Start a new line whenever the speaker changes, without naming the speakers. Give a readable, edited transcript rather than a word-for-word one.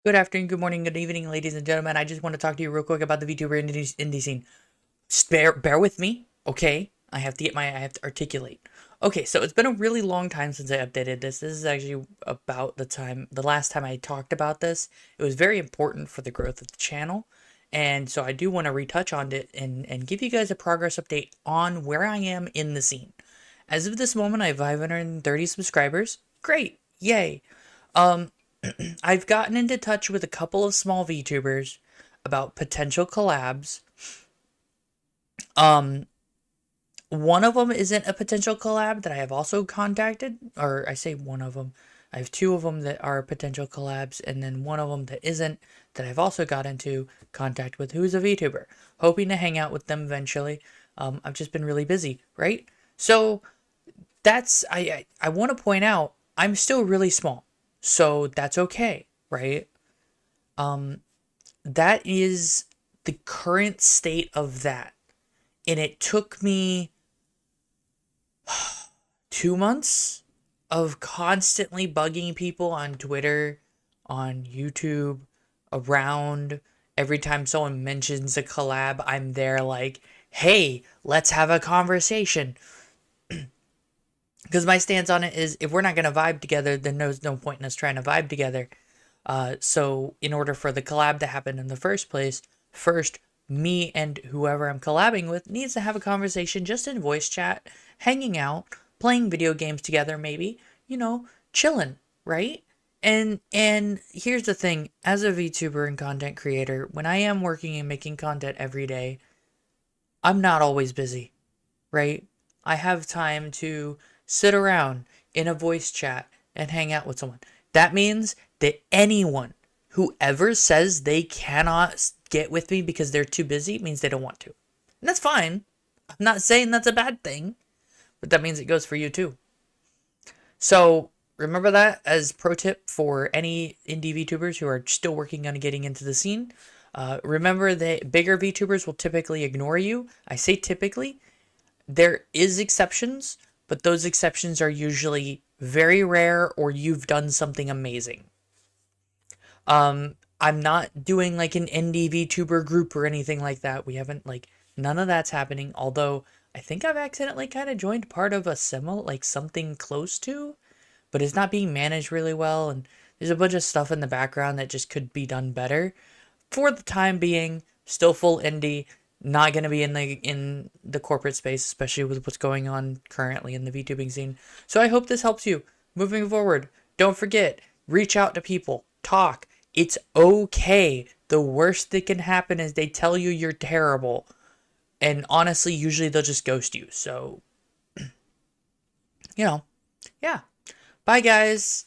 Good afternoon, good morning, good evening, ladies and gentlemen. I just want to talk to you real quick about the VTuber indie scene. Just bear with me, okay? I have to articulate. Okay, so it's been a really long time since I updated this. This is actually about the last time I talked about this. It was very important for the growth of the channel. And so I do want to retouch on it and give you guys a progress update on where I am in the scene. As of this moment, I have 530 subscribers. Great, yay. Um, I've gotten into touch with a couple of small VTubers about potential collabs. Um, One of them isn't a potential collab that I have also contacted, or I say one of them. I have two of them that are potential collabs, and then one of them that isn't that I've also got into contact with who's a VTuber, hoping to hang out with them eventually. I've just been really busy, right? So that's I want to point out I'm still really small, so that's okay, right? Um, that is the current state of that. And it took me 2 months of constantly bugging people on Twitter, on YouTube, around. Every time someone mentions a collab, I'm there like, hey, let's have a conversation. Because my stance on it is if we're not going to vibe together, then there's no point in us trying to vibe together. So in order for the collab to happen in the first place, first me and whoever I'm collabing with needs to have a conversation just in voice chat, hanging out, playing video games together, maybe, chilling, right? And here's the thing, as a VTuber and content creator, when I am working and making content every day, I'm not always busy, right? I have time to sit around in a voice chat and hang out with someone. That means that anyone who ever says they cannot get with me because they're too busy means they don't want to. And that's fine. I'm not saying that's a bad thing, but that means it goes for you too. So remember that as pro tip for any indie VTubers who are still working on getting into the scene. Remember that bigger VTubers will typically ignore you. I say typically. There is exceptions, but those exceptions are usually very rare or you've done something amazing. I'm not doing like an indie VTuber group or anything like that. We haven't like none of that's happening. Although I think I've accidentally kind of joined part of a similar like something close to, but it's not being managed really well and there's a bunch of stuff in the background that just could be done better. For the time being, still full indie, not going to be in the corporate space, especially with what's going on currently in the VTubing scene. So I hope this helps you moving forward. Don't forget, reach out to people, talk. It's okay. The worst that can happen is they tell you you're terrible. And honestly, usually they'll just ghost you. So, you know, yeah. Bye, guys.